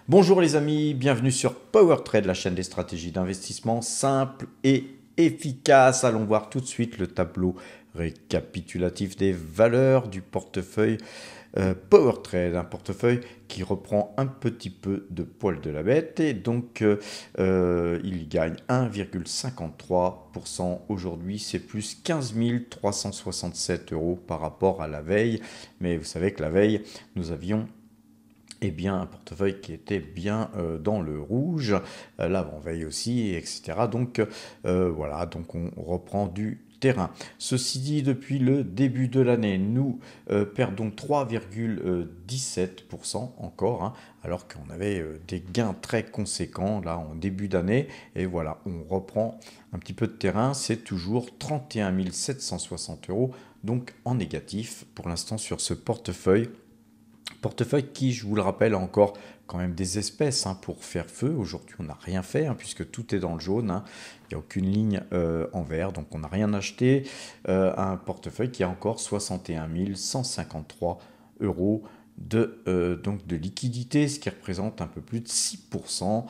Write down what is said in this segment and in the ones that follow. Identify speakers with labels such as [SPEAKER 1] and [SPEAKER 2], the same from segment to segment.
[SPEAKER 1] Bonjour les amis, bienvenue sur PowerTrade, la chaîne des stratégies d'investissement simples et efficaces. Allons voir tout de suite le tableau récapitulatif des valeurs du portefeuille PowerTrade, un portefeuille qui reprend un petit peu de poil de la bête et donc il gagne 1,53% aujourd'hui, c'est plus 15 367 € par rapport à la veille, mais vous savez que la veille nous avions un portefeuille qui était bien dans le rouge, l'avant-veille aussi, etc. Donc voilà, donc on reprend du terrain. Ceci dit, depuis le début de l'année, nous perdons 3,17% encore, hein, alors qu'on avait des gains très conséquents là en début d'année. Et voilà, on reprend un petit peu de terrain, c'est toujours 31 760 €, donc en négatif pour l'instant sur ce portefeuille. Portefeuille qui, je vous le rappelle, a encore quand même des espèces pour faire feu. Aujourd'hui, on n'a rien fait puisque tout est dans le jaune. Il n'y a aucune ligne en vert, donc on n'a rien acheté. Un portefeuille qui a encore 61 153 € donc de liquidité, ce qui représente un peu plus de 6%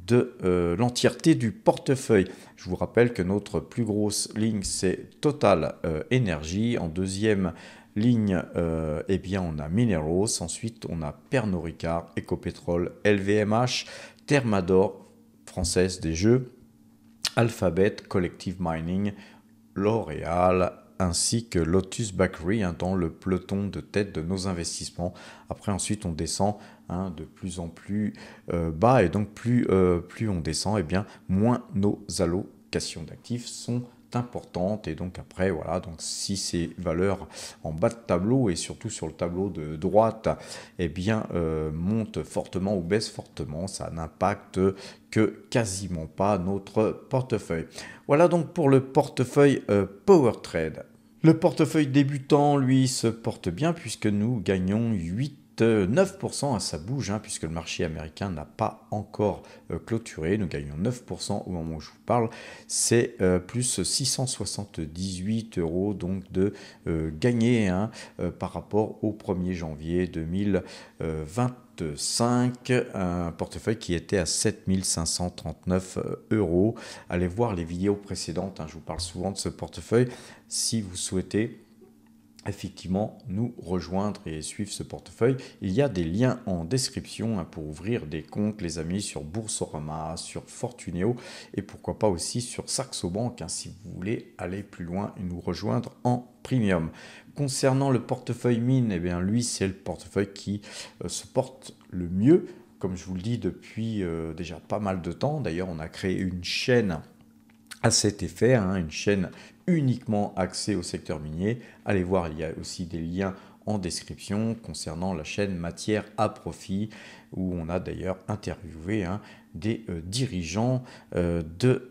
[SPEAKER 1] de l'entièreté du portefeuille. Je vous rappelle que notre plus grosse ligne, c'est Total Energy. En deuxième ligne, on a Minerals, ensuite on a Pernod Ricard, Ecopetrol, LVMH, Thermador, Française des Jeux, Alphabet, Collective Mining, L'Oréal, ainsi que Lotus Bakery dans le peloton de tête de nos investissements. Après, ensuite, on descend de plus en plus bas et donc plus on descend, moins nos allocations d'actifs sont importantes. Et donc après, voilà, donc si ces valeurs en bas de tableau et surtout sur le tableau de droite montent fortement ou baissent fortement, ça n'impacte que quasiment pas notre portefeuille. Voilà donc pour le portefeuille PowerTrade. Le portefeuille débutant, lui, se porte bien puisque nous gagnons 9%, ça bouge puisque le marché américain n'a pas encore clôturé. Nous gagnons 9% au moment où je vous parle. C'est plus 678 € donc de gagné par rapport au 1er janvier 2025, un portefeuille qui était à 7 539 €. Allez voir les vidéos précédentes, je vous parle souvent de ce portefeuille si vous souhaitez effectivement nous rejoindre et suivre ce portefeuille. Il y a des liens en description pour ouvrir des comptes, les amis, sur Boursorama, sur Fortuneo et pourquoi pas aussi sur Saxo Bank si vous voulez aller plus loin et nous rejoindre en premium. Concernant le portefeuille mine, lui c'est le portefeuille qui se porte le mieux, comme je vous le dis depuis déjà pas mal de temps. D'ailleurs, on a créé une chaîne à cet effet, une chaîne uniquement axée au secteur minier. Allez voir, il y a aussi des liens en description concernant la chaîne Matière à profit, où on a d'ailleurs interviewé des dirigeants de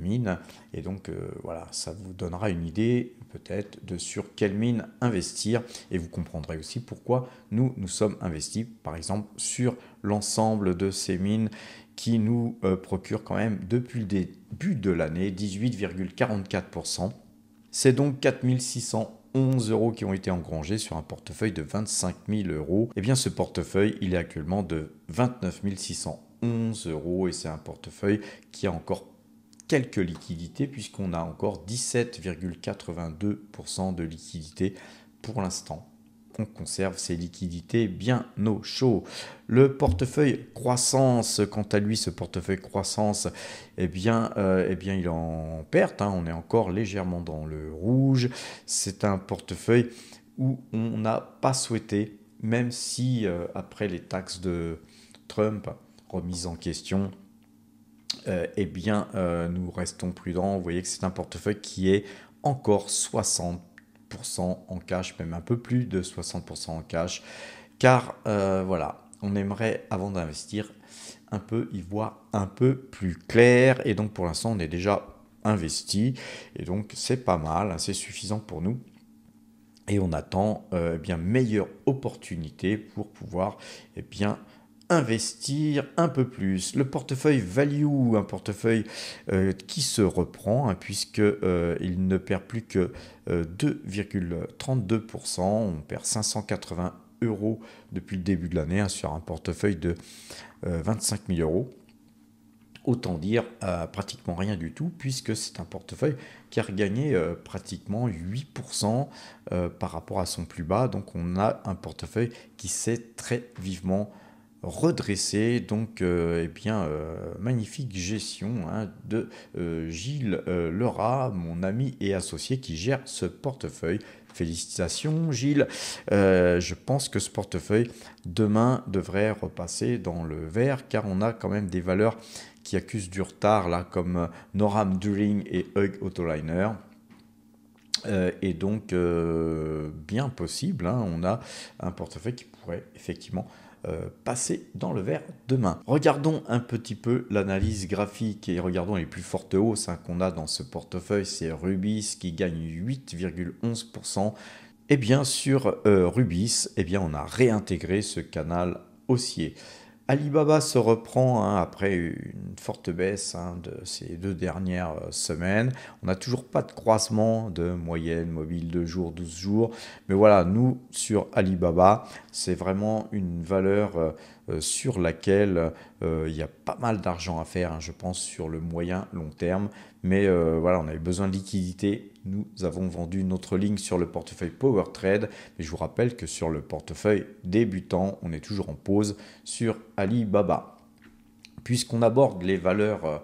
[SPEAKER 1] mines. Et donc voilà, ça vous donnera une idée peut-être de sur quelle mine investir. Et vous comprendrez aussi pourquoi nous sommes investis, par exemple, sur l'ensemble de ces mines qui nous procurent quand même depuis le début de l'année 18,44%. C'est donc 4 611 € qui ont été engrangés sur un portefeuille de 25 000 €. Et bien ce portefeuille, il est actuellement de 29 611 € et c'est un portefeuille qui a encore quelques liquidités puisqu'on a encore 17,82% de liquidité pour l'instant. On conserve ces liquidités bien au chaud. Le portefeuille croissance, quant à lui, ce portefeuille croissance, il est en perte. On est encore légèrement dans le rouge. C'est un portefeuille où on n'a pas souhaité, même si après les taxes de Trump remises en question, nous restons prudents. Vous voyez que c'est un portefeuille qui est encore 60% en cash, même un peu plus de 60% en cash, car voilà, on aimerait avant d'investir un peu y voir un peu plus clair, et donc pour l'instant on est déjà investi, et donc c'est pas mal, c'est suffisant pour nous. Et on attend meilleure opportunité pour pouvoir investir un peu plus. Le portefeuille value, un portefeuille qui se reprend puisque il ne perd plus que 2,32%. On perd 581 euros depuis le début de l'année, hein, sur un portefeuille de 25 000 euros. Autant dire pratiquement rien du tout, puisque c'est un portefeuille qui a regagné pratiquement 8% par rapport à son plus bas. Donc on a un portefeuille qui s'est très vivement redressé. Donc magnifique gestion, hein, de Gilles Lerat, mon ami et associé qui gère ce portefeuille. Félicitations Gilles. Je pense que ce portefeuille demain devrait repasser dans le vert, car on a quand même des valeurs qui accusent du retard, là, comme Noram During et Hug Autoliner. Et donc, bien possible, hein, on a un portefeuille qui pourrait effectivement passer dans le vert demain. Regardons un petit peu l'analyse graphique et regardons les plus fortes hausses, hein, qu'on a dans ce portefeuille. C'est Rubis qui gagne 8,11%. Et bien sur Rubis, eh bien, on a réintégré ce canal haussier. Alibaba se reprend, hein, après une forte baisse, hein, de ces 2 dernières semaines. On n'a toujours pas de croisement de moyenne mobile 2 jours, 12 jours. Mais voilà, nous, sur Alibaba, c'est vraiment une valeur sur laquelle il y a pas mal d'argent à faire, hein, je pense, sur le moyen long terme. Mais voilà, on avait besoin de liquidité. Nous avons vendu notre ligne sur le portefeuille Power Trade. Mais je vous rappelle que sur le portefeuille débutant, on est toujours en pause sur Alibaba. Puisqu'on aborde les valeurs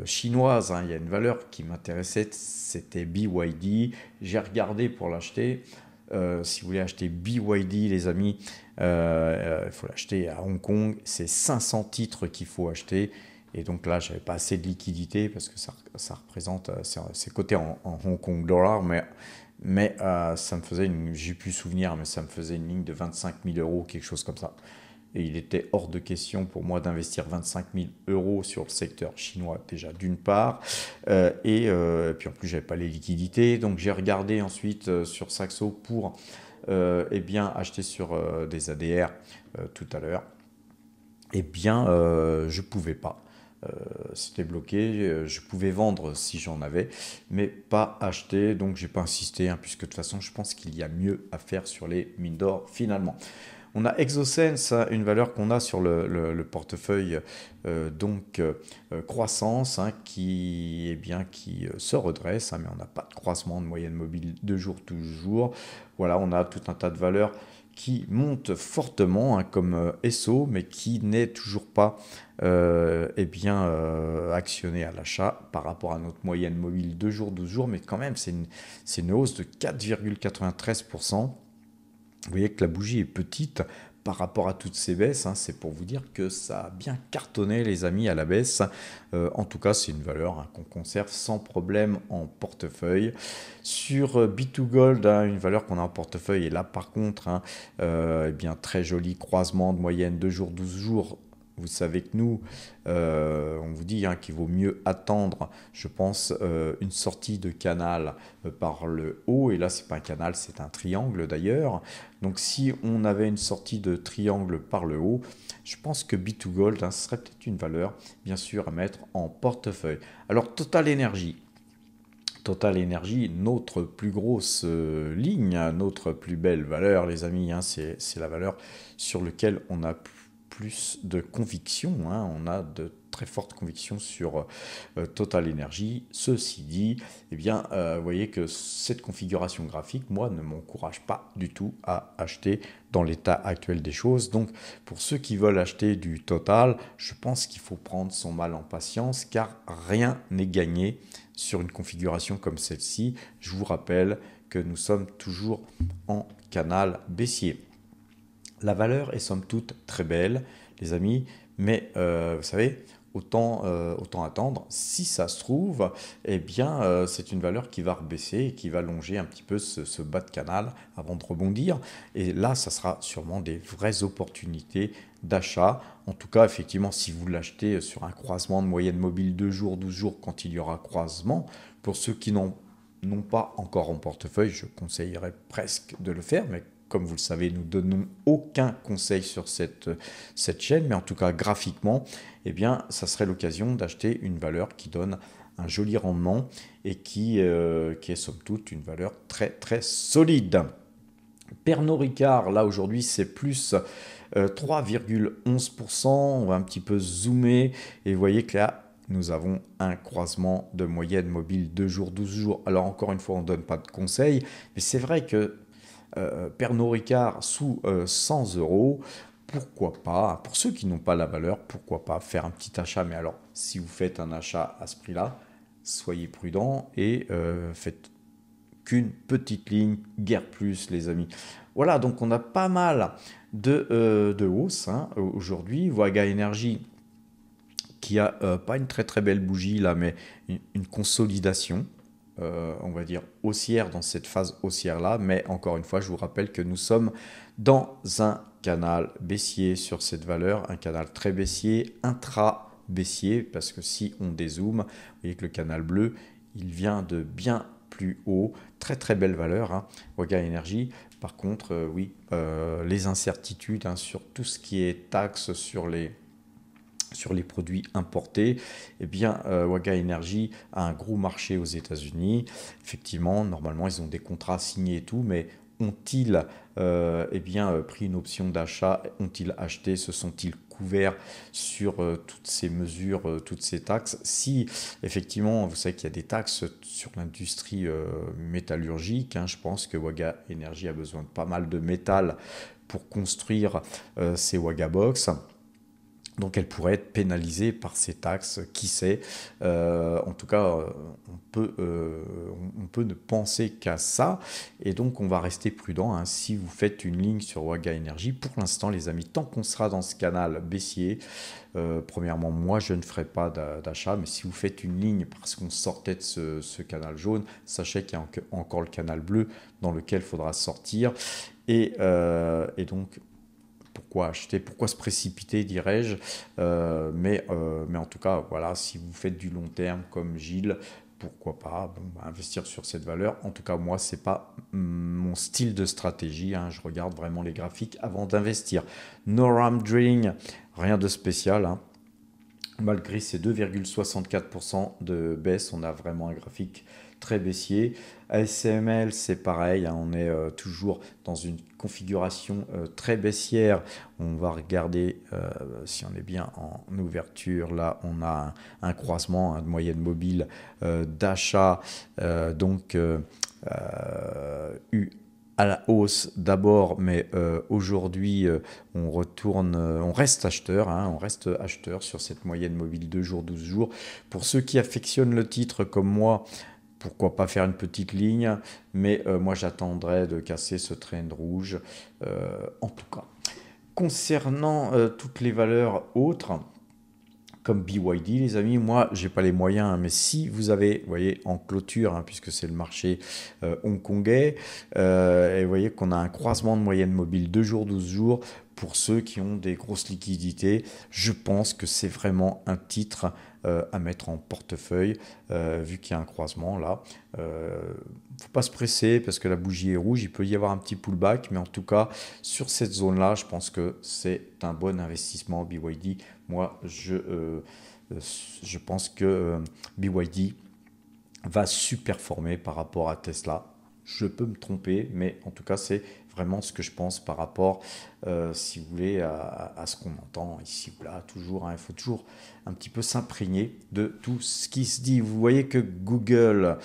[SPEAKER 1] chinoises, hein, il y a une valeur qui m'intéressait, c'était BYD. J'ai regardé pour l'acheter. Si vous voulez acheter BYD, les amis, il faut l'acheter à Hong Kong. C'est 500 titres qu'il faut acheter. Et donc là, je n'avais pas assez de liquidité parce que ça représente, c'est coté en Hong Kong dollar, mais ça me faisait, j'ai pu souvenir, mais ça me faisait une ligne de 25 000 euros, quelque chose comme ça. Et il était hors de question pour moi d'investir 25 000 euros sur le secteur chinois, déjà d'une part, et puis en plus, je n'avais pas les liquidités. Donc j'ai regardé ensuite sur Saxo pour acheter sur des ADR tout à l'heure. Eh bien, je ne pouvais pas. C'était bloqué, je pouvais vendre si j'en avais, mais pas acheter, donc j'ai pas insisté, hein, puisque de toute façon je pense qu'il y a mieux à faire sur les mines d'or finalement. On a Exosense, une valeur qu'on a sur le portefeuille croissance, hein, qui se redresse, hein, mais on n'a pas de croissement de moyenne mobile de jour toujours. Voilà, on a tout un tas de valeurs qui monte fortement, hein, comme Esso, mais qui n'est toujours pas actionné à l'achat par rapport à notre moyenne mobile 2 jours, 12 jours, mais quand même, c'est une hausse de 4,93%. Vous voyez que la bougie est petite par rapport à toutes ces baisses, hein. C'est pour vous dire que ça a bien cartonné, les amis, à la baisse. En tout cas, c'est une valeur, hein, qu'on conserve sans problème en portefeuille. Sur B2Gold, hein, une valeur qu'on a en portefeuille, et là par contre, hein, très joli croisement de moyenne 2 jours, 12 jours. Vous savez que nous, on vous dit, hein, qu'il vaut mieux attendre, je pense, une sortie de canal par le haut. Et là, c'est pas un canal, c'est un triangle d'ailleurs. Donc, si on avait une sortie de triangle par le haut, je pense que B2Gold, hein, ce serait peut-être une valeur, bien sûr, à mettre en portefeuille. Alors, Total Energy, notre plus grosse ligne, notre plus belle valeur, les amis, hein, c'est la valeur sur laquelle on a plus de conviction, hein. On a de très fortes convictions sur Total Energy. Ceci dit, vous voyez que cette configuration graphique, moi, ne m'encourage pas du tout à acheter dans l'état actuel des choses. Donc, pour ceux qui veulent acheter du Total, je pense qu'il faut prendre son mal en patience, car rien n'est gagné sur une configuration comme celle-ci. Je vous rappelle que nous sommes toujours en canal baissier. La valeur est somme toute très belle, les amis, mais vous savez, autant attendre. Si ça se trouve, c'est une valeur qui va rebaisser et qui va longer un petit peu ce bas de canal avant de rebondir. Et là, ça sera sûrement des vraies opportunités d'achat. En tout cas, effectivement, si vous l'achetez sur un croisement de moyenne mobile 2 jours, 12 jours, quand il y aura croisement, pour ceux qui n'ont pas encore en portefeuille, je conseillerais presque de le faire, mais comme vous le savez, nous ne donnons aucun conseil sur cette chaîne, mais en tout cas graphiquement, ça serait l'occasion d'acheter une valeur qui donne un joli rendement et qui est somme toute une valeur très très solide. Pernod Ricard, là aujourd'hui, c'est plus 3,11%. On va un petit peu zoomer et vous voyez que là, nous avons un croisement de moyenne mobile 2 jours, 12 jours. Alors encore une fois, on ne donne pas de conseils, mais c'est vrai que Pernod Ricard sous 100 euros, pourquoi pas, pour ceux qui n'ont pas la valeur, pourquoi pas faire un petit achat. Mais alors, si vous faites un achat à ce prix-là, soyez prudent et faites qu'une petite ligne, guère plus les amis. Voilà, donc on a pas mal de hausse hein, aujourd'hui. Waga Energy qui a pas une très très belle bougie là, mais une consolidation, on va dire haussière dans cette phase haussière là. Mais encore une fois, je vous rappelle que nous sommes dans un canal baissier sur cette valeur, un canal très baissier, intra baissier, parce que si on dézoome, vous voyez que le canal bleu, il vient de bien plus haut, très très belle valeur, hein, Waga Energy. Par contre, oui, les incertitudes hein, sur tout ce qui est taxes sur les produits importés, eh bien, Waga Energy a un gros marché aux États-Unis. Effectivement, normalement, ils ont des contrats signés et tout, mais ont-ils eh bien, pris une option d'achat? Ont-ils acheté? Se sont-ils couverts sur toutes ces mesures, toutes ces taxes? Si, effectivement, vous savez qu'il y a des taxes sur l'industrie métallurgique, hein, je pense que Waga Energy a besoin de pas mal de métal pour construire ces Waga Box. Donc elle pourrait être pénalisée par ces taxes, qui sait. En tout cas, on peut ne penser qu'à ça. Et donc on va rester prudent hein, si vous faites une ligne sur Waga Energy. Pour l'instant les amis, tant qu'on sera dans ce canal baissier, premièrement moi je ne ferai pas d'achat. Mais si vous faites une ligne parce qu'on sortait de ce canal jaune, sachez qu'il y a encore le canal bleu dans lequel il faudra sortir. Et donc pourquoi acheter, pourquoi se précipiter, dirais-je. Mais en tout cas, voilà, si vous faites du long terme comme Gilles, pourquoi pas investir sur cette valeur. En tout cas, moi, ce n'est pas mon style de stratégie. Hein. Je regarde vraiment les graphiques avant d'investir. Noram Drilling, rien de spécial. Hein. Malgré ces 2,64% de baisse, on a vraiment un graphique très baissier. ASML, c'est pareil, hein, on est toujours dans une configuration très baissière. On va regarder si on est bien en ouverture. Là, on a un croisement hein, de moyenne mobile d'achat. Eu à la hausse d'abord, mais aujourd'hui on reste acheteur, hein, on reste acheteur sur cette moyenne mobile 2 jours, 12 jours. Pour ceux qui affectionnent le titre comme moi, pourquoi pas faire une petite ligne, mais moi j'attendrai de casser ce trend rouge en tout cas. Concernant toutes les valeurs autres, comme BYD, les amis, moi, j'ai pas les moyens, hein, mais si vous avez, vous voyez, en clôture, hein, puisque c'est le marché hongkongais, et vous voyez qu'on a un croisement de moyenne mobile 2 jours, 12 jours, pour ceux qui ont des grosses liquidités, je pense que c'est vraiment un titre à mettre en portefeuille, vu qu'il y a un croisement là. Faut pas se presser parce que la bougie est rouge, il peut y avoir un petit pullback, mais en tout cas, sur cette zone-là, je pense que c'est un bon investissement BYD. Moi, je pense que BYD va superformer par rapport à Tesla. Je peux me tromper, mais en tout cas, c'est vraiment ce que je pense par rapport, si vous voulez, à ce qu'on entend ici ou là. Toujours, hein, il faut toujours un petit peu s'imprégner de tout ce qui se dit. Vous voyez que Google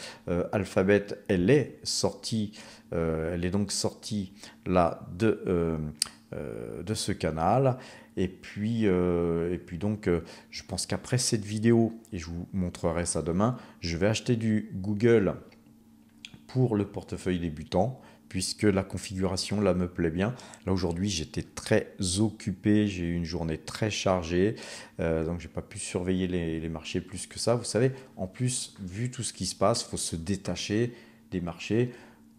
[SPEAKER 1] Alphabet, elle est sortie, elle est donc sortie là de ce canal. Et puis donc, je pense qu'après cette vidéo, et je vous montrerai ça demain, je vais acheter du Google pour le portefeuille débutant, puisque la configuration là me plaît bien. Là aujourd'hui j'étais très occupé, j'ai eu une journée très chargée, donc j'ai pas pu surveiller les marchés plus que ça. Vous savez, en plus, vu tout ce qui se passe, il faut se détacher des marchés.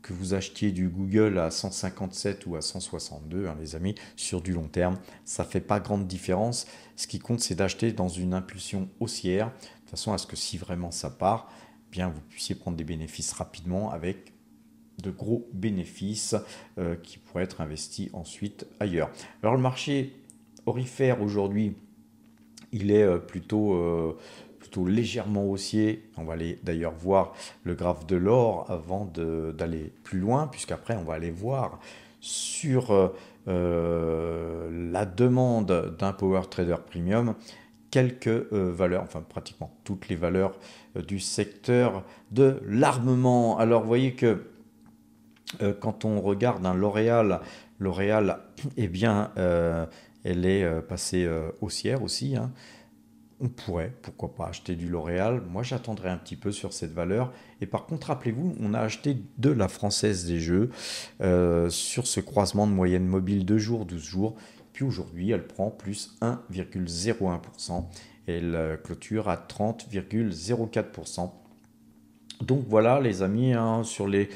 [SPEAKER 1] Que vous achetiez du Google à 157 ou à 162, hein, les amis, sur du long terme, ça ne fait pas grande différence. Ce qui compte, c'est d'acheter dans une impulsion haussière, de façon à ce que si vraiment ça part, bien vous puissiez prendre des bénéfices rapidement avec de gros bénéfices qui pourraient être investis ensuite ailleurs. Alors le marché aurifère aujourd'hui, il est plutôt légèrement haussier. On va aller d'ailleurs voir le graphe de l'or avant d'aller plus loin, puisqu'après on va aller voir sur la demande d'un Power Trader Premium quelques valeurs, enfin pratiquement toutes les valeurs du secteur de l'armement. Alors vous voyez que quand on regarde un L'Oréal, eh bien, elle est passée haussière aussi, hein. On pourrait, pourquoi pas, acheter du L'Oréal. Moi, j'attendrai un petit peu sur cette valeur. Et par contre, rappelez-vous, on a acheté de la Française des Jeux sur ce croisement de moyenne mobile 2 jours, 12 jours. Puis aujourd'hui, elle prend plus 1,01%. Elle clôture à 30,04%. Donc voilà les amis, hein, sur les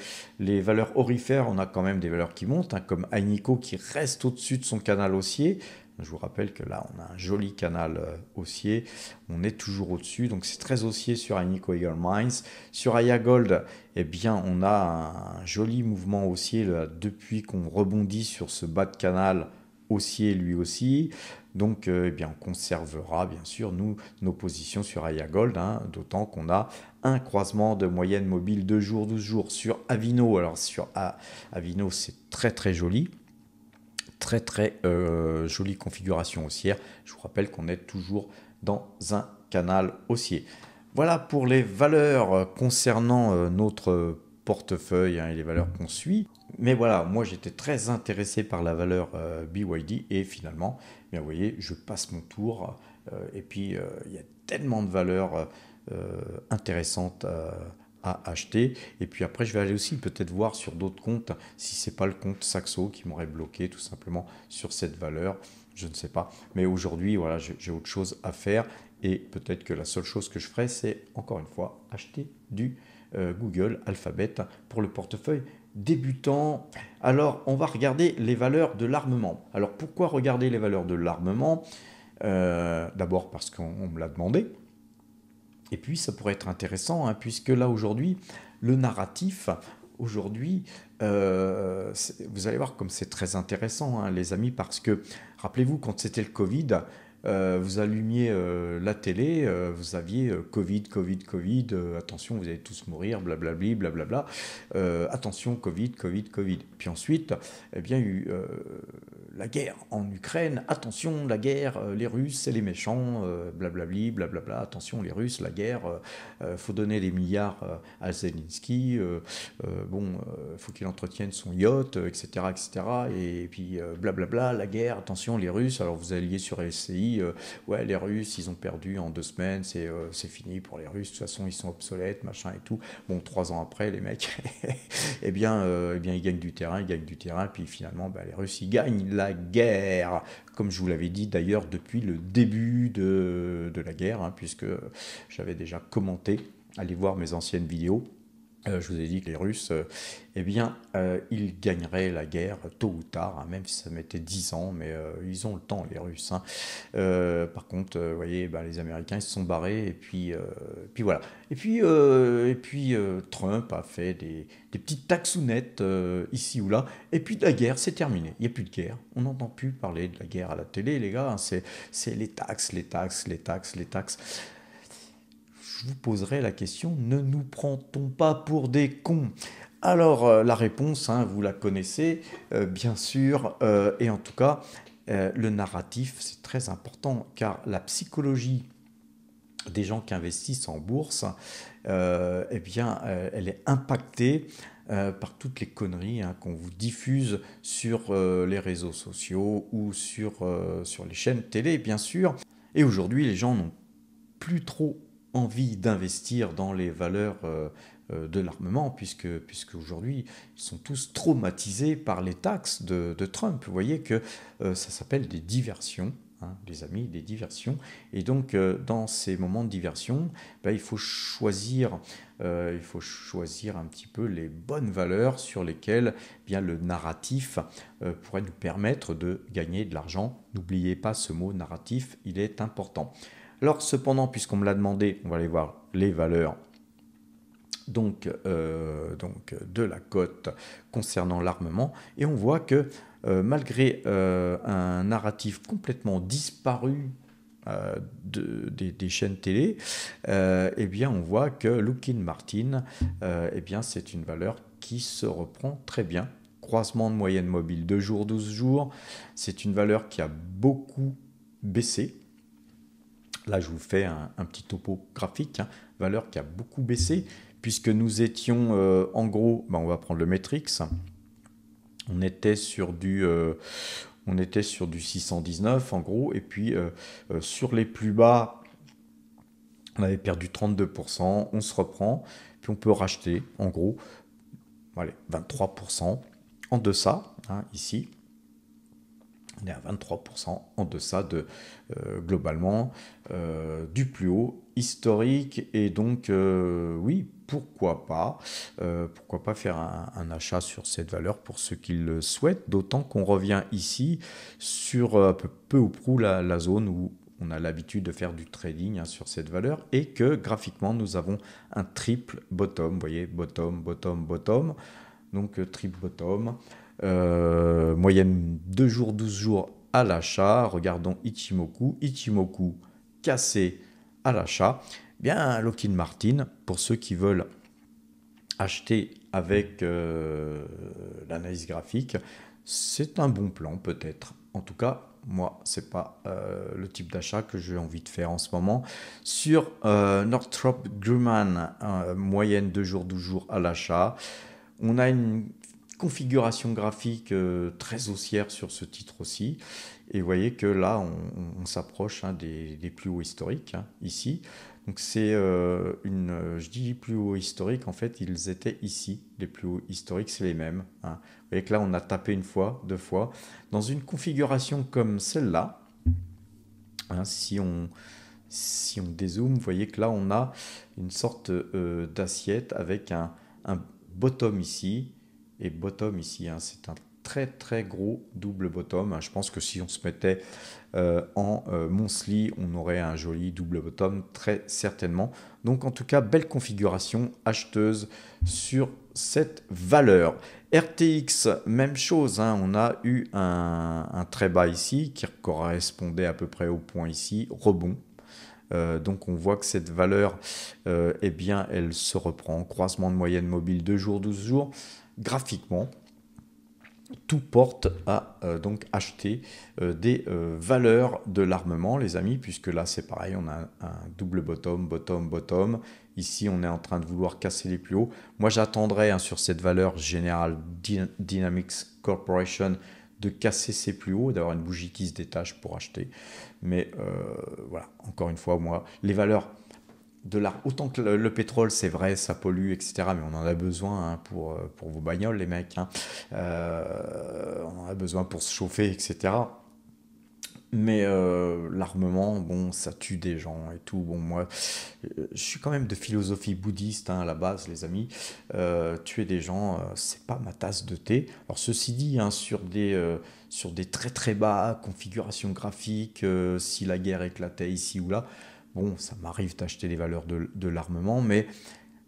[SPEAKER 1] valeurs aurifères, on a quand même des valeurs qui montent, hein, comme Agnico qui reste au-dessus de son canal haussier. Je vous rappelle que là, on a un joli canal haussier. On est toujours au-dessus. Donc, c'est très haussier sur Agnico Eagle Mines. Sur Aya Gold, eh bien, on a un joli mouvement haussier là, depuis qu'on rebondit sur ce bas de canal haussier lui aussi. Donc, eh bien, on conservera, bien sûr, nous, nos positions sur Aya Gold, hein, d'autant qu'on a un croisement de moyenne mobile 2 jours, 12 jours sur Avino. Alors, sur Avino, c'est très, très joli. Très très jolie configuration haussière. Je vous rappelle qu'on est toujours dans un canal haussier. Voilà pour les valeurs concernant notre portefeuille, hein, et les valeurs qu'on suit. Mais voilà, moi j'étais très intéressé par la valeur BYD et finalement, bien, vous voyez, je passe mon tour et puis il y a tellement de valeurs intéressantes à acheter. Et puis après, je vais aller aussi peut-être voir sur d'autres comptes si c'est pas le compte Saxo qui m'aurait bloqué tout simplement sur cette valeur. Je ne sais pas. Mais aujourd'hui, voilà, j'ai autre chose à faire. Et peut-être que la seule chose que je ferai, c'est encore une fois acheter du Google Alphabet pour le portefeuille débutant. Alors, on va regarder les valeurs de l'armement. Alors, pourquoi regarder les valeurs de l'armement? D'abord parce qu'on me l'a demandé. Et puis, ça pourrait être intéressant, hein, puisque là, aujourd'hui, le narratif, aujourd'hui, vous allez voir comme c'est très intéressant, hein, les amis, parce que, rappelez-vous, quand c'était le Covid, vous allumiez la télé, vous aviez Covid, Covid, Covid, attention, vous allez tous mourir, blablabli, blablabla, attention, Covid, Covid, Covid. Puis ensuite, eh bien, il y a eu la guerre en Ukraine, attention, la guerre, les Russes, c'est les méchants, blablabli, blablabla, attention, les Russes, la guerre, faut donner des milliards à Zelensky, bon, faut qu'il entretienne son yacht, etc., etc., et puis blablabla, la guerre, attention, les Russes, alors vous alliez sur LCI, ouais, les Russes, ils ont perdu en 2 semaines, c'est fini pour les Russes, de toute façon, ils sont obsolètes, machin et tout. Bon, 3 ans après, les mecs, eh bien, ils gagnent du terrain, puis finalement, bah, les Russes, ils gagnent la guerre, comme je vous l'avais dit d'ailleurs depuis le début de la guerre, hein, puisque j'avais déjà commenté, allez voir mes anciennes vidéos. Je vous ai dit que les Russes, eh bien, ils gagneraient la guerre tôt ou tard, hein, même si ça mettait 10 ans, mais ils ont le temps, les Russes, hein. Par contre, vous voyez, ben, les Américains, ils se sont barrés, et puis voilà. Et puis, Trump a fait des petites taxounettes ici ou là, et puis la guerre, c'est terminé. Il n'y a plus de guerre. On n'entend plus parler de la guerre à la télé, les gars, hein. C'est les taxes, les taxes, les taxes, les taxes. Je vous poserai la question, ne nous prend-on pas pour des cons? Alors, la réponse, hein, vous la connaissez, bien sûr, et en tout cas, le narratif, c'est très important, car la psychologie des gens qui investissent en bourse, eh bien, elle est impactée par toutes les conneries, hein, qu'on vous diffuse sur les réseaux sociaux ou sur les chaînes télé, bien sûr. Et aujourd'hui, les gens n'ont plus trop envie d'investir dans les valeurs de l'armement, puisque aujourd'hui, ils sont tous traumatisés par les taxes de Trump. Vous voyez que ça s'appelle des diversions, hein, les amis, des diversions. Et donc, dans ces moments de diversion, ben, il faut choisir un petit peu les bonnes valeurs sur lesquelles bien, le narratif pourrait nous permettre de gagner de l'argent. N'oubliez pas ce mot narratif, il est important. Alors cependant, puisqu'on me l'a demandé, on va aller voir les valeurs donc de la cote concernant l'armement. Et on voit que malgré un narratif complètement disparu des chaînes télé, eh bien on voit que Lockheed Martin, eh bien c'est une valeur qui se reprend très bien, croisement de moyenne mobile 2 jours, 12 jours. C'est une valeur qui a beaucoup baissé. Là, je vous fais un petit topo graphique, hein. Valeur qui a beaucoup baissé, puisque nous étions, en gros, on va prendre le Matrix. On était sur du 619, en gros, et puis sur les plus bas, on avait perdu 32%, on se reprend, puis on peut racheter, en gros, allez, 23% en deçà, hein, ici. On est à 23% en deçà de, globalement, du plus haut historique. Et donc, oui, pourquoi pas faire un achat sur cette valeur pour ceux qui le souhaitent, d'autant qu'on revient ici sur peu ou prou la zone où on a l'habitude de faire du trading, hein, sur cette valeur, et que graphiquement, nous avons un triple bottom. Vous voyez, bottom, bottom, bottom. Donc, triple bottom. Moyenne 2 jours, 12 jours à l'achat. Regardons Ichimoku. Ichimoku cassé à l'achat. Bien, Lockheed Martin, pour ceux qui veulent acheter avec l'analyse graphique, c'est un bon plan peut-être. En tout cas, moi, ce n'est pas le type d'achat que j'ai envie de faire en ce moment. Sur Northrop Grumman, moyenne 2 jours, 12 jours à l'achat. On a une configuration graphique très haussière sur ce titre aussi. Et vous voyez que là, on s'approche, hein, des plus hauts historiques, hein, ici. Donc c'est je dis plus haut historique, en fait, ils étaient ici. Les plus hauts historiques, c'est les mêmes, hein. Vous voyez que là, on a tapé une fois, deux fois. Dans une configuration comme celle-là, hein, si on dézoome, vous voyez que là, on a une sorte d'assiette avec un bottom ici et bottom ici, hein. C'est un très très gros double bottom, hein. Je pense que si on se mettait en monthly, on aurait un joli double bottom très certainement. Donc en tout cas, belle configuration acheteuse sur cette valeur. RTX, même chose, hein. On a eu un très bas ici qui correspondait à peu près au point ici, rebond. Donc on voit que cette valeur, eh bien, elle se reprend. Croisement de moyenne mobile 2 jours, 12 jours. Graphiquement, tout porte à donc acheter des valeurs de l'armement, les amis, puisque là c'est pareil, on a un double bottom, bottom, bottom. Ici, on est en train de vouloir casser les plus hauts. Moi, j'attendrai, hein, sur cette valeur General Dynamics Corporation de casser ses plus hauts, d'avoir une bougie qui se détache pour acheter. Mais voilà, encore une fois, moi, les valeurs de l'art, autant que le pétrole, c'est vrai, ça pollue, etc. Mais on en a besoin, hein, pour vos bagnoles, les mecs, hein. On en a besoin pour se chauffer, etc. Mais l'armement, bon, ça tue des gens et tout. Bon, moi, je suis quand même de philosophie bouddhiste, hein, à la base, les amis. Tuer des gens, c'est pas ma tasse de thé. Alors, ceci dit, hein, sur des très très bas configurations graphiques, si la guerre éclatait ici ou là, bon, ça m'arrive d'acheter des valeurs de l'armement, mais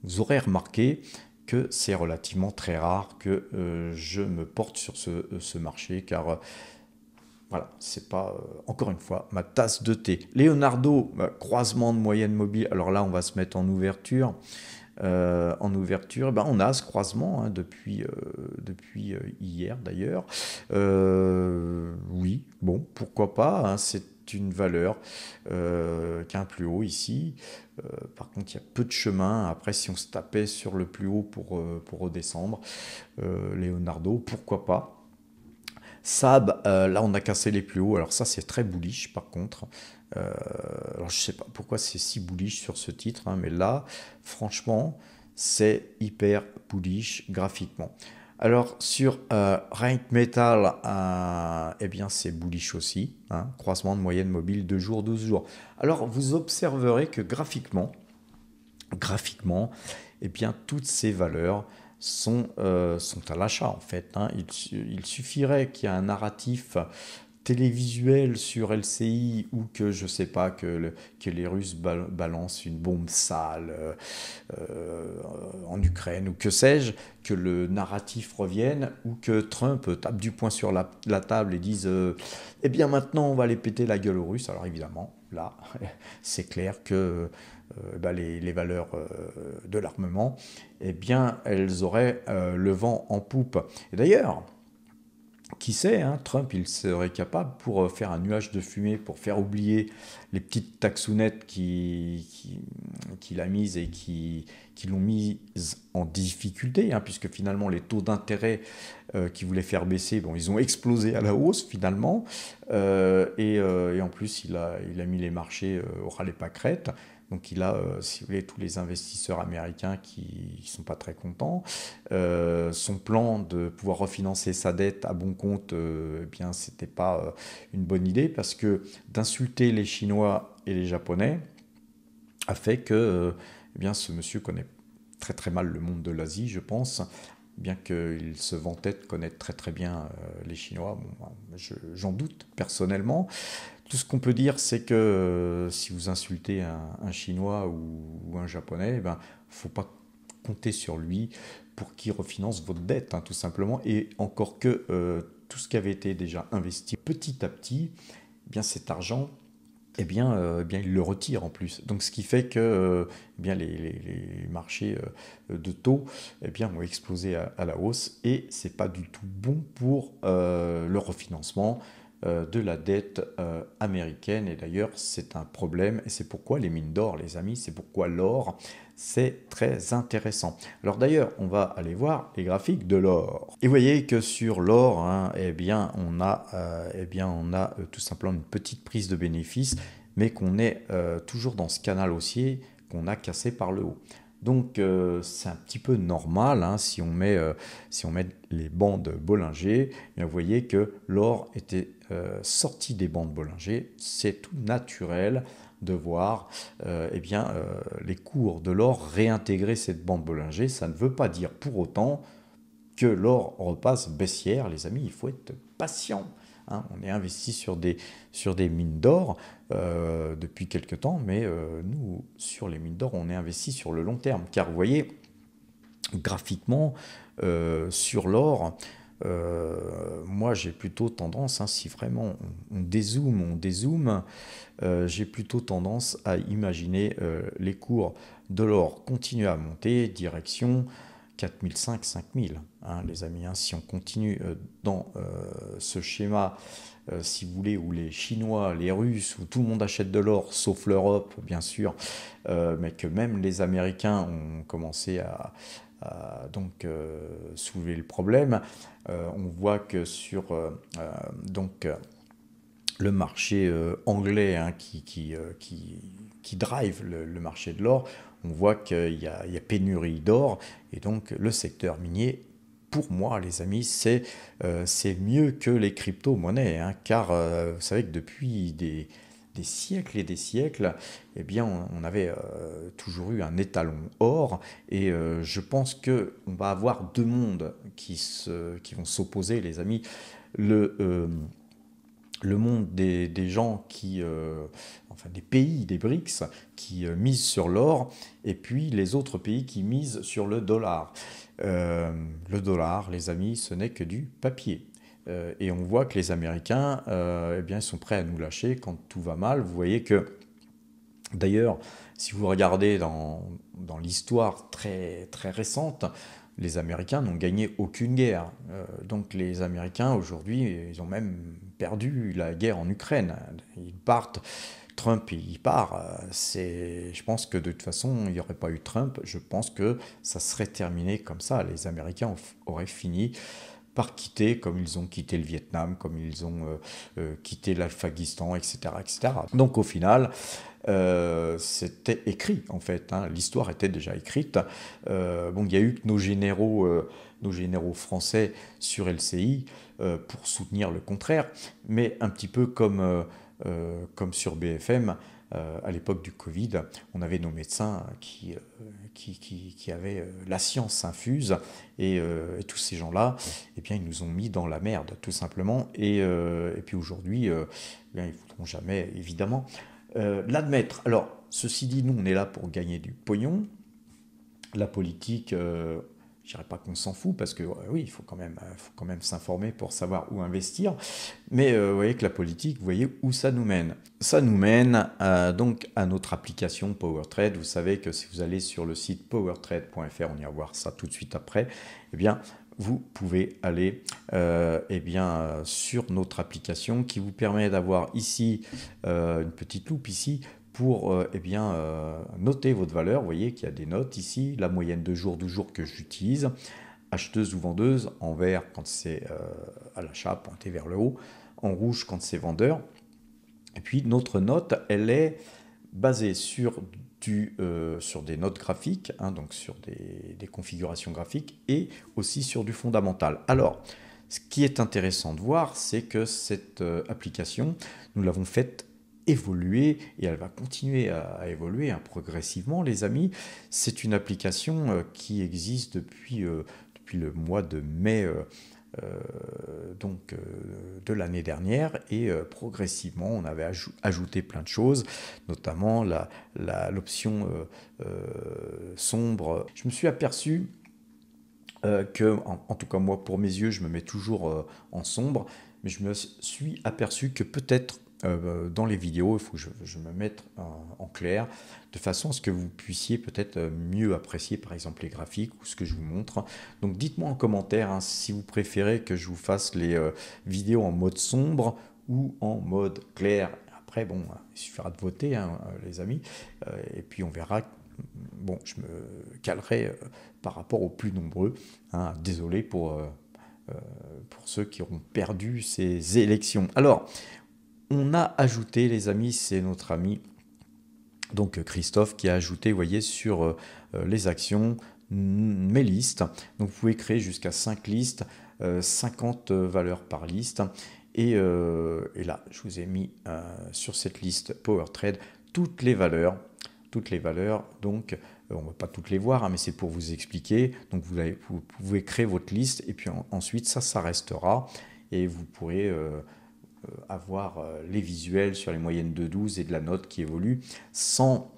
[SPEAKER 1] vous aurez remarqué que c'est relativement très rare que je me porte sur ce marché, car voilà, c'est pas, encore une fois, ma tasse de thé. Leonardo, croisement de moyenne mobile. Alors là, on va se mettre en ouverture. On a ce croisement, hein, depuis hier d'ailleurs. Oui, bon, pourquoi pas, hein, c'est une valeur qui a un plus haut ici. Par contre, il y a peu de chemin. Après, si on se tapait sur le plus haut pour redescendre, Leonardo, pourquoi pas. Saab, là on a cassé les plus hauts, alors ça c'est très bullish par contre. Alors je sais pas pourquoi c'est si bullish sur ce titre, hein, mais là franchement c'est hyper bullish graphiquement. Alors sur Rheinmetall, eh bien c'est bullish aussi, hein, croisement de moyenne mobile 2 jours, 12 jours. Alors vous observerez que graphiquement, eh bien toutes ces valeurs sont à l'achat en fait, hein. Il suffirait qu'il y ait un narratif télévisuel sur LCI, ou que je sais pas, que les Russes balancent une bombe sale en Ukraine, ou que sais-je, que le narratif revienne, ou que Trump tape du poing sur la table et dise eh bien maintenant on va les péter la gueule aux Russes. Alors évidemment là c'est clair que les valeurs de l'armement, eh bien, elles auraient le vent en poupe. Et d'ailleurs, qui sait, hein, Trump, il serait capable pour faire un nuage de fumée, pour faire oublier les petites taxounettes qu'il a mises et qui l'ont mise en difficulté, hein, puisque finalement les taux d'intérêt qu'il voulait faire baisser, bon, ils ont explosé à la hausse finalement, et en plus il a mis les marchés au ras les pâquerettes. Donc il a, si vous voulez, tous les investisseurs américains qui ne sont pas très contents. Son plan de pouvoir refinancer sa dette à bon compte, eh bien, c'était pas une bonne idée parce que d'insulter les Chinois et les Japonais a fait que eh bien, ce monsieur connaît très très mal le monde de l'Asie, je pense, bien qu'il se vantait de connaître très très bien les Chinois. Bon, j'en doute personnellement. Tout ce qu'on peut dire, c'est que si vous insultez un Chinois ou un Japonais, il ne faut pas compter sur lui pour qu'il refinance votre dette, hein, tout simplement. Et encore que tout ce qui avait été déjà investi petit à petit, eh bien cet argent, eh bien, il le retire en plus. Donc, ce qui fait que eh bien, les marchés de taux eh bien, ont explosé à la hausse et c'est pas du tout bon pour le refinancement de la dette américaine. Et d'ailleurs, c'est un problème et c'est pourquoi les mines d'or, les amis, c'est pourquoi l'or, c'est très intéressant. Alors d'ailleurs, on va aller voir les graphiques de l'or. Et vous voyez que sur l'or, hein, eh bien, on a tout simplement une petite prise de bénéfice, mais qu'on est toujours dans ce canal haussier qu'on a cassé par le haut. Donc c'est un petit peu normal, hein, si on met les bandes Bollinger, bien, vous voyez que l'or était sorti des bandes Bollinger. C'est tout naturel de voir les cours de l'or réintégrer cette bande Bollinger. Ça ne veut pas dire pour autant que l'or repasse baissière, les amis, il faut être patient. Hein. On est investi sur des mines d'or depuis quelque temps, mais nous, sur les mines d'or, on est investi sur le long terme. Car vous voyez, graphiquement, sur l'or, moi j'ai plutôt tendance, hein, si vraiment on dézoome, j'ai plutôt tendance à imaginer les cours de l'or continuer à monter, direction 4005, 5000, hein, les amis. Hein, si on continue dans ce schéma, si vous voulez, où les Chinois, les Russes, où tout le monde achète de l'or, sauf l'Europe, bien sûr, mais que même les Américains ont commencé à soulever le problème. On voit que sur le marché anglais, hein, qui drive le marché de l'or, on voit qu'il y a pénurie d'or, et donc le secteur minier, pour moi, les amis, c'est mieux que les crypto-monnaies, hein, car vous savez que depuis des siècles et des siècles, eh bien, on avait toujours eu un étalon or, et je pense qu'on va avoir deux mondes qui vont s'opposer, les amis. Le monde des gens enfin des pays, des BRICS, qui misent sur l'or, et puis les autres pays qui misent sur le dollar. Le dollar, les amis, ce n'est que du papier. Et on voit que les Américains, eh bien, ils sont prêts à nous lâcher quand tout va mal. Vous voyez que, d'ailleurs, si vous regardez dans l'histoire très, très récente, les Américains n'ont gagné aucune guerre. Donc les Américains, aujourd'hui, ils ont même perdu la guerre en Ukraine. Ils partent, Trump, il part. Je pense que de toute façon, il n'y aurait pas eu Trump. Je pense que ça serait terminé comme ça. Les Américains auraient fini par quitter, comme ils ont quitté le Vietnam, comme ils ont quitté l'Afghanistan, etc., etc. Donc au final, c'était écrit en fait, hein, l'histoire était déjà écrite. Bon, il y a eu que nos généraux français sur LCI pour soutenir le contraire, mais un petit peu comme sur BFM. À l'époque du Covid, on avait nos médecins qui avaient la science infuse, et tous ces gens-là, eh bien, ils nous ont mis dans la merde, tout simplement. Et puis aujourd'hui, eh bien, ils ne voudront jamais, évidemment, l'admettre. Alors, ceci dit, nous, on est là pour gagner du pognon. La politique, Je dirais pas qu'on s'en fout parce que oui, faut quand même s'informer pour savoir où investir. Mais vous voyez que la politique, vous voyez où ça nous mène. Ça nous mène donc à notre application PowerTrade. Vous savez que si vous allez sur le site powertrade.fr, on ira voir ça tout de suite après, eh bien, vous pouvez aller sur notre application qui vous permet d'avoir ici une petite loupe ici pour noter votre valeur. Vous voyez qu'il y a des notes ici, la moyenne de jours, 12 jours que j'utilise, acheteuse ou vendeuse, en vert quand c'est à l'achat, pointé vers le haut, en rouge quand c'est vendeur. Et puis notre note, elle est basée sur des notes graphiques, hein, donc sur des configurations graphiques et aussi sur du fondamental. Alors, ce qui est intéressant de voir, c'est que cette application, nous l'avons faite évoluer et elle va continuer à évoluer hein, progressivement, les amis. C'est une application qui existe depuis le mois de mai de l'année dernière et progressivement on avait ajouté plein de choses, notamment l'option sombre. Je me suis aperçu que, en tout cas moi pour mes yeux, je me mets toujours en sombre, mais je me suis aperçu que peut-être dans les vidéos, il faut que je me mette en clair, de façon à ce que vous puissiez peut-être mieux apprécier par exemple les graphiques ou ce que je vous montre. Donc dites-moi en commentaire hein, si vous préférez que je vous fasse les vidéos en mode sombre ou en mode clair. Après, bon, il suffira de voter, hein, les amis, et puis on verra. Bon, je me calerai par rapport aux plus nombreux. Hein. Désolé pour ceux qui auront perdu ces élections. Alors, on a ajouté, les amis, c'est notre ami donc Christophe qui a ajouté, vous voyez, sur les actions, mes listes. Donc vous pouvez créer jusqu'à 5 listes, 50 valeurs par liste. Et là, je vous ai mis sur cette liste PowerTrade toutes les valeurs. Donc on ne va pas toutes les voir, hein, mais c'est pour vous expliquer. Donc vous pouvez créer votre liste et puis ensuite ça restera et vous pourrez avoir les visuels sur les moyennes de 12 et de la note qui évolue sans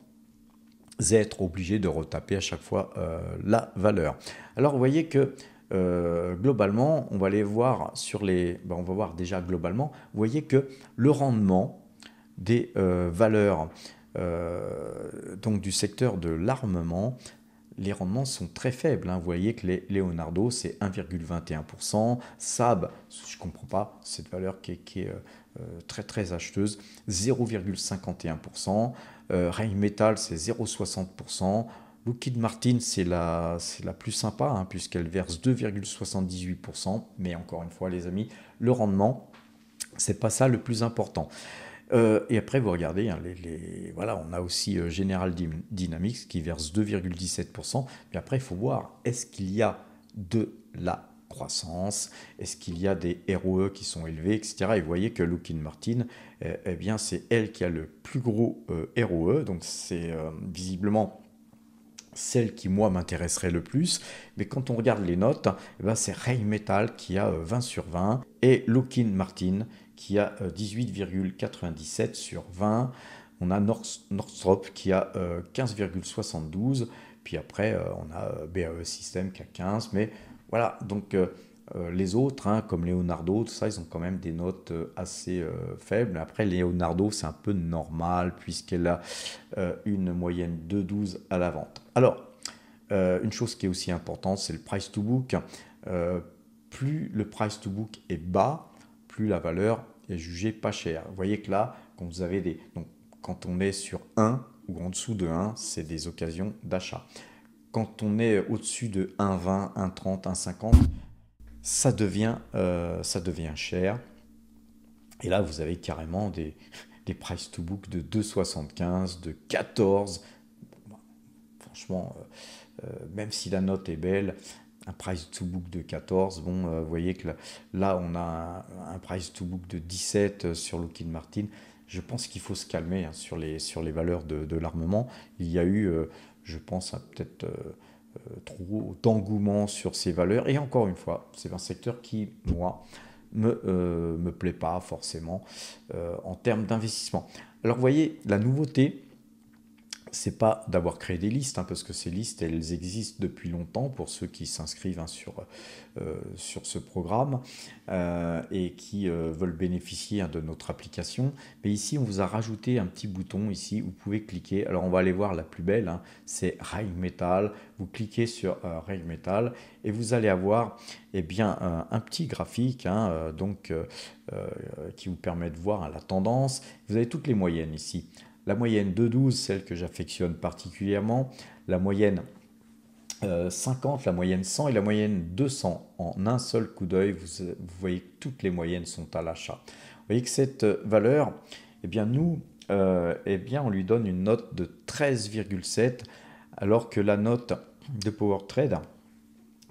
[SPEAKER 1] être obligé de retaper à chaque fois la valeur. Alors vous voyez que globalement, on va aller voir on va voir déjà globalement, vous voyez que le rendement des valeurs donc du secteur de l'armement, les rendements sont très faibles. Hein. Vous voyez que les Leonardo, c'est 1,21%. Saab, je ne comprends pas cette valeur qui est très très acheteuse, 0,51%. Rheinmetall, c'est 0,60%. Lockheed Martin, c'est la plus sympa, hein, puisqu'elle verse 2,78%. Mais encore une fois, les amis, le rendement, c'est pas ça le plus important. Et après, vous regardez, hein, voilà, on a aussi General Dynamics qui verse 2,17%. Mais après, il faut voir, est-ce qu'il y a de la croissance? Est-ce qu'il y a des ROE qui sont élevés, etc. Et vous voyez que Lockheed Martin, eh bien, c'est elle qui a le plus gros ROE. Donc, c'est visiblement celle qui, moi, m'intéresserait le plus. Mais quand on regarde les notes, eh ben, c'est Rheinmetall qui a 20 sur 20 et Lockheed Martin qui a 18,97 sur 20. On a Northrop qui a 15,72. Puis après, on a BAE System qui a 15. Mais voilà, donc les autres, hein, comme Leonardo, tout ça, ils ont quand même des notes assez faibles. Après, Leonardo, c'est un peu normal puisqu'elle a une moyenne de 12 à la vente. Alors, une chose qui est aussi importante, c'est le price to book. Plus le price to book est bas, plus la valeur est jugée pas chère. Vous voyez que là, quand vous avez donc, quand on est sur 1 ou en dessous de 1, c'est des occasions d'achat. Quand on est au-dessus de 1,20, 1,30, 1,50, ça devient cher. Et là, vous avez carrément des price to book de 2,75, de 14. Bon, franchement, même si la note est belle, un price to book de 14, bon, vous voyez que là on a un price to book de 17 sur Lockheed Martin. Je pense qu'il faut se calmer hein, sur les valeurs de l'armement. Il y a eu, je pense, peut-être trop d'engouement sur ces valeurs. Et encore une fois, c'est un secteur qui, moi, me plaît pas forcément en termes d'investissement. Alors vous voyez, la nouveauté c'est pas d'avoir créé des listes, hein, parce que ces listes, elles existent depuis longtemps pour ceux qui s'inscrivent, hein, sur ce programme et qui veulent bénéficier, hein, de notre application. Mais ici, on vous a rajouté un petit bouton ici où vous pouvez cliquer. Alors, on va aller voir la plus belle, hein, c'est Rheinmetall. Vous cliquez sur Rheinmetall et vous allez avoir eh bien, un petit graphique, hein, qui vous permet de voir, hein, la tendance. Vous avez toutes les moyennes ici. La moyenne 2,12, celle que j'affectionne particulièrement, la moyenne 50, la moyenne 100 et la moyenne 200. En un seul coup d'œil, vous voyez que toutes les moyennes sont à l'achat. Vous voyez que cette valeur, eh bien nous, eh bien on lui donne une note de 13,7, alors que la note de PowerTrade,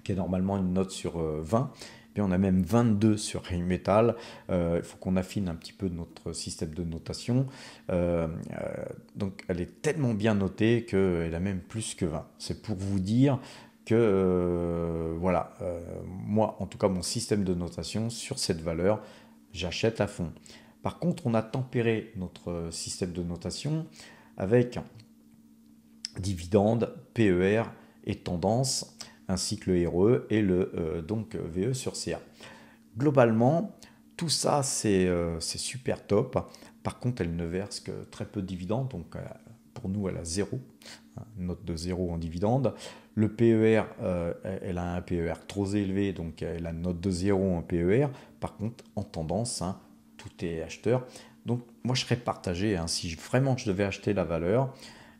[SPEAKER 1] qui est normalement une note sur 20, eh bien on a même 22 sur Rheinmetall. Il faut qu'on affine un petit peu notre système de notation. Donc elle est tellement bien notée qu'elle a même plus que 20. C'est pour vous dire que voilà, moi en tout cas mon système de notation sur cette valeur, j'achète à fond. Par contre, on a tempéré notre système de notation avec dividendes, PER et tendance, ainsi que le RE et le VE sur CA. Globalement, tout ça, c'est super top. Par contre, elle ne verse que très peu de dividendes, donc pour nous, elle a zéro, hein, note de zéro en dividende. Le PER, elle a un PER trop élevé, donc elle a une note de zéro en PER. Par contre, en tendance, hein, tout est acheteur. Donc moi, je serais partagé, hein, si vraiment je devais acheter la valeur.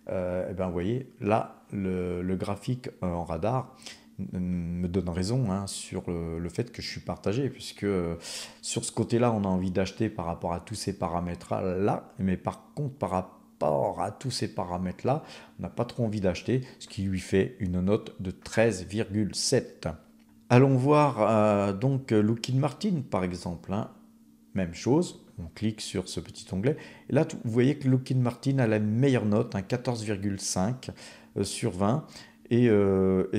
[SPEAKER 1] Eh ben, vous voyez, là, le graphique en radar me donne raison, hein, sur le fait que je suis partagé, puisque sur ce côté-là, on a envie d'acheter par rapport à tous ces paramètres-là, mais par contre, par rapport à tous ces paramètres-là, on n'a pas trop envie d'acheter, ce qui lui fait une note de 13,7. Allons voir donc Lockheed Martin, par exemple, hein. Même chose, on clique sur ce petit onglet. Et là, vous voyez que Lockheed Martin a la meilleure note, un 14,5 sur 20. Et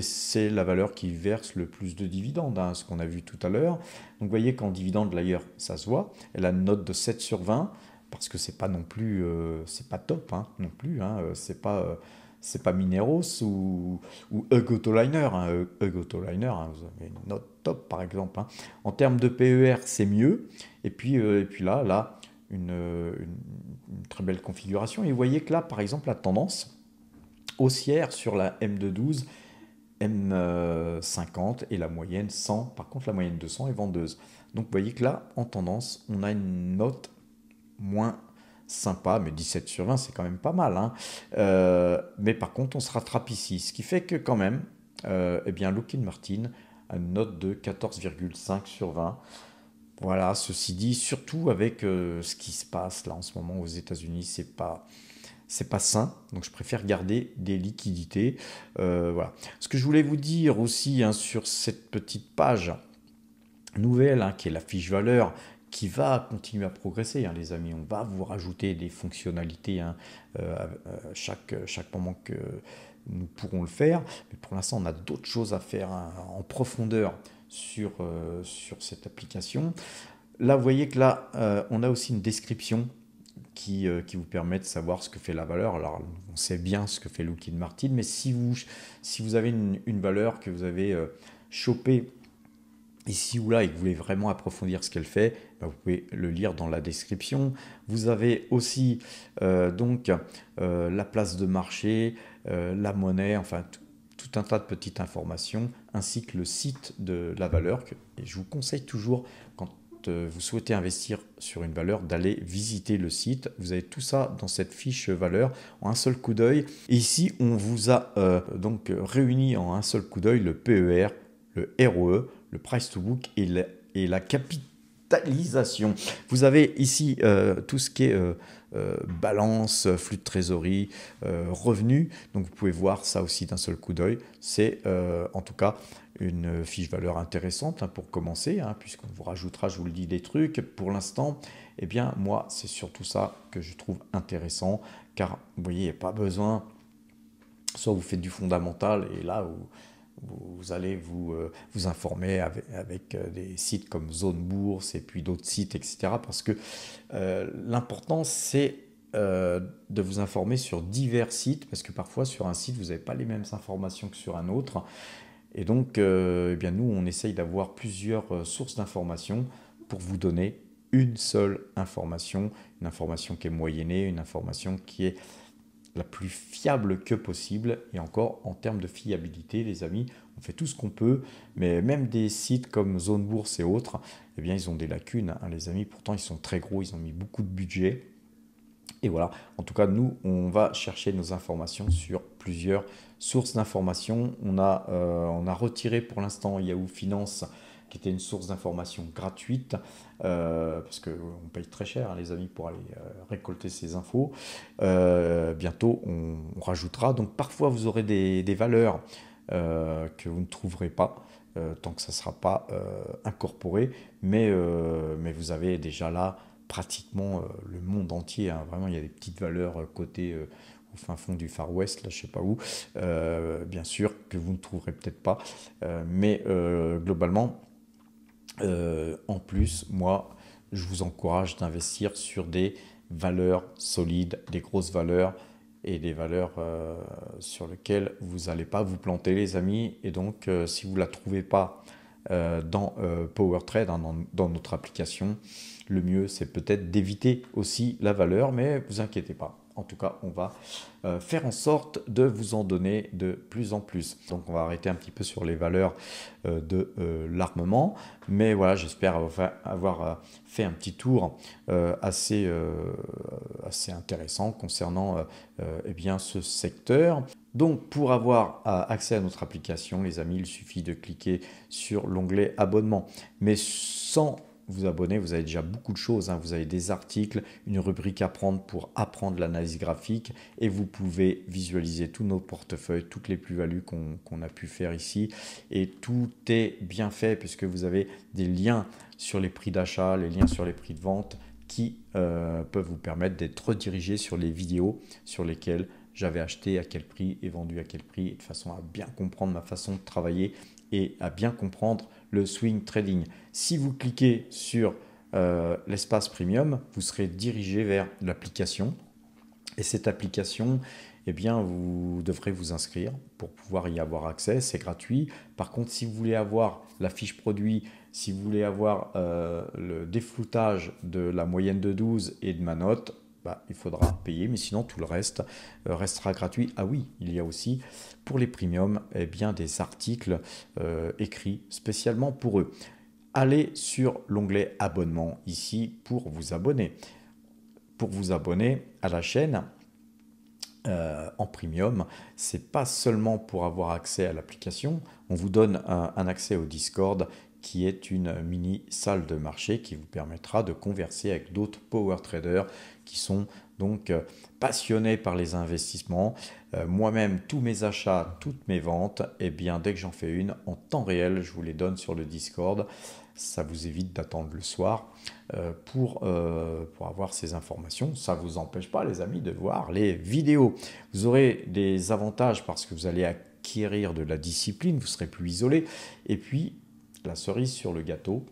[SPEAKER 1] c'est la valeur qui verse le plus de dividendes, hein, ce qu'on a vu tout à l'heure. Donc vous voyez qu'en dividende, d'ailleurs, ça se voit. Elle a une note de 7 sur 20, parce que c'est pas non plus, c'est pas top, hein, non plus. Hein, c'est pas Mineros ou Hug Autoliner. Hein, Hug Autoliner, hein, vous avez une note top, par exemple. Hein. En termes de PER, c'est mieux. Et puis là, une très belle configuration. Et vous voyez que là, par exemple, la tendance haussière sur la M212, M50 et la moyenne 100. Par contre, la moyenne 200 est vendeuse. Donc, vous voyez que là, en tendance, on a une note moins sympa, mais 17 sur 20, c'est quand même pas mal. Hein. Mais par contre, on se rattrape ici. Ce qui fait que quand même, eh bien, Lockheed Martin a une note de 14,5 sur 20. Voilà, ceci dit, surtout avec ce qui se passe là en ce moment aux États-Unis, c'est pas sain. Donc je préfère garder des liquidités. Voilà. Ce que je voulais vous dire aussi, hein, sur cette petite page nouvelle, hein, qui est la fiche valeur, qui va continuer à progresser, hein, les amis. On va vous rajouter des fonctionnalités, hein, chaque moment que nous pourrons le faire. Mais pour l'instant, on a d'autres choses à faire, hein, en profondeur sur cette application. Là, vous voyez que là, on a aussi une description qui vous permet de savoir ce que fait la valeur. Alors, on sait bien ce que fait Lockheed Martin, mais si vous avez une valeur que vous avez chopée ici ou là et que vous voulez vraiment approfondir ce qu'elle fait, ben, vous pouvez le lire dans la description. Vous avez aussi la place de marché, la monnaie, enfin tout un tas de petites informations, ainsi que le site de la valeur. Et je vous conseille toujours, quand vous souhaitez investir sur une valeur, d'aller visiter le site. Vous avez tout ça dans cette fiche valeur en un seul coup d'œil. Et ici, on vous a donc réuni en un seul coup d'œil le PER, le ROE, le price to book et la capitalisation. Vous avez ici tout ce qui est balance, flux de trésorerie, revenus. Donc vous pouvez voir ça aussi d'un seul coup d'œil. C'est en tout cas une fiche valeur intéressante, hein, pour commencer, hein, puisqu'on vous rajoutera, je vous le dis, des trucs. Pour l'instant, eh bien moi, c'est surtout ça que je trouve intéressant, car vous voyez, il n'y a pas besoin, soit vous faites du fondamental, et là, vous allez vous informer avec des sites comme Zone Bourse et puis d'autres sites, etc. Parce que l'important, c'est de vous informer sur divers sites, parce que parfois sur un site, vous n'avez pas les mêmes informations que sur un autre. Et donc, eh bien, nous, on essaye d'avoir plusieurs sources d'informations pour vous donner une seule information, une information qui est moyennée, une information qui est la plus fiable que possible. Et encore, en termes de fiabilité, les amis, on fait tout ce qu'on peut, mais même des sites comme Zone Bourse et autres, eh bien, ils ont des lacunes, hein, les amis. Pourtant, ils sont très gros, ils ont mis beaucoup de budget. Et voilà, en tout cas, nous, on va chercher nos informations sur plusieurs sources d'informations. On a retiré pour l'instant Yahoo Finance, qui était une source d'information gratuite, parce qu'on paye très cher, hein, les amis, pour aller récolter ces infos. Bientôt, on rajoutera. Donc, parfois, vous aurez des valeurs que vous ne trouverez pas. Tant que ça ne sera pas incorporé, mais vous avez déjà là pratiquement le monde entier, hein. Vraiment, il y a des petites valeurs côté au fin fond du Far West, là, je sais pas où, bien sûr, que vous ne trouverez peut-être pas. Mais globalement, en plus, moi, je vous encourage d'investir sur des valeurs solides, des grosses valeurs et des valeurs sur lesquelles vous n'allez pas vous planter, les amis. Et donc, si vous ne la trouvez pas dans PowerTrade, hein, dans notre application, le mieux, c'est peut-être d'éviter aussi la valeur, mais vous inquiétez pas. En tout cas, on va faire en sorte de vous en donner de plus en plus. Donc, on va arrêter un petit peu sur les valeurs de l'armement. Mais voilà, j'espère avoir fait un petit tour assez intéressant concernant eh bien, ce secteur. Donc, pour avoir accès à notre application, les amis, il suffit de cliquer sur l'onglet abonnement. Mais sans vous abonner, vous avez déjà beaucoup de choses, hein. Vous avez des articles, une rubrique apprendre pour apprendre l'analyse graphique et vous pouvez visualiser tous nos portefeuilles, toutes les plus-values qu'on a pu faire ici. Et tout est bien fait puisque vous avez des liens sur les prix d'achat, les liens sur les prix de vente qui peuvent vous permettre d'être redirigés sur les vidéos sur lesquelles j'avais acheté, à quel prix et vendu à quel prix, et de façon à bien comprendre ma façon de travailler et à bien comprendre le swing trading. Si vous cliquez sur l'espace premium, vous serez dirigé vers l'application. Et cette application, eh bien, vous devrez vous inscrire pour pouvoir y avoir accès. C'est gratuit. Par contre, si vous voulez avoir la fiche produit, si vous voulez avoir le défloutage de la moyenne de 12 et de ma note, bah, il faudra payer, mais sinon tout le reste restera gratuit. Ah oui, il y a aussi pour les premiums eh bien, des articles écrits spécialement pour eux. Allez sur l'onglet abonnement ici pour vous abonner. Pour vous abonner à la chaîne en premium, c'est pas seulement pour avoir accès à l'application, on vous donne un accès au Discord qui est une mini salle de marché qui vous permettra de converser avec d'autres power traders qui sont donc passionnés par les investissements. Moi-même, tous mes achats, toutes mes ventes, et bien dès que j'en fais une, en temps réel, je vous les donne sur le Discord. Ça vous évite d'attendre le soir pour avoir ces informations. Ça ne vous empêche pas, les amis, de voir les vidéos. Vous aurez des avantages parce que vous allez acquérir de la discipline, vous serez plus isolé. Et puis, la cerise sur le gâteau,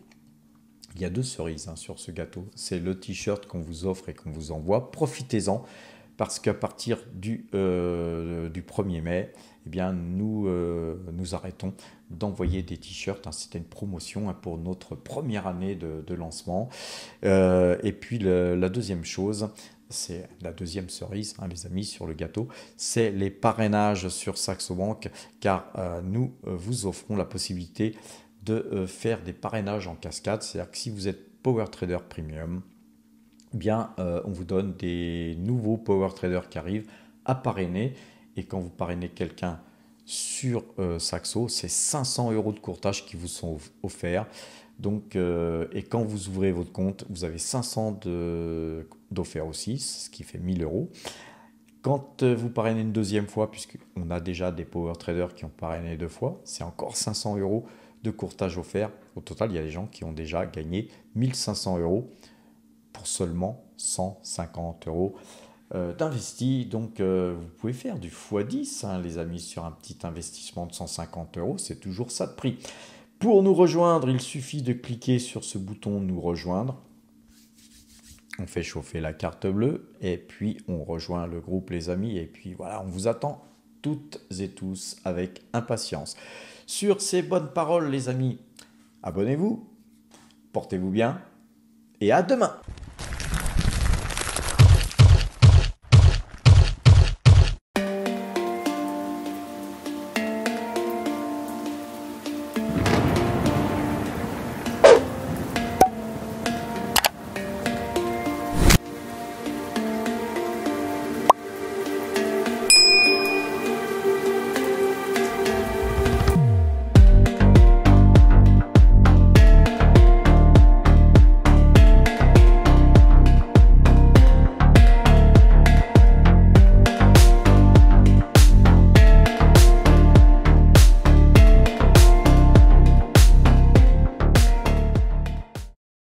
[SPEAKER 1] il y a deux cerises sur ce gâteau. C'est le t-shirt qu'on vous offre et qu'on vous envoie. Profitez-en parce qu'à partir du 1er mai, eh bien, nous arrêtons d'envoyer des t-shirts. C'était une promotion pour notre première année de lancement. Et puis la deuxième chose, c'est la deuxième cerise, les amis, sur le gâteau, c'est les parrainages sur Saxo Bank, car nous vous offrons la possibilité de faire des parrainages en cascade. C'est-à-dire que si vous êtes Power Trader Premium, bien, on vous donne des nouveaux Power Traders qui arrivent à parrainer. Et quand vous parrainez quelqu'un sur Saxo, c'est 500 € de courtage qui vous sont offerts. Donc, et quand vous ouvrez votre compte, vous avez 500 d'offerts aussi, ce qui fait 1000 €. Quand vous parrainez une deuxième fois, puisqu'on a déjà des Power Traders qui ont parrainé 2 fois, c'est encore 500 € de courtage offert. Au total, il y a des gens qui ont déjà gagné 1500 € pour seulement 150 € d'investi. Donc, vous pouvez faire du x10, les amis, sur un petit investissement de 150 €. C'est toujours ça de prix. Pour nous rejoindre, il suffit de cliquer sur ce bouton « Nous rejoindre ». On fait chauffer la carte bleue et puis on rejoint le groupe les amis et puis voilà, on vous attend toutes et tous avec impatience. Sur ces bonnes paroles les amis, abonnez-vous, portez-vous bien et à demain.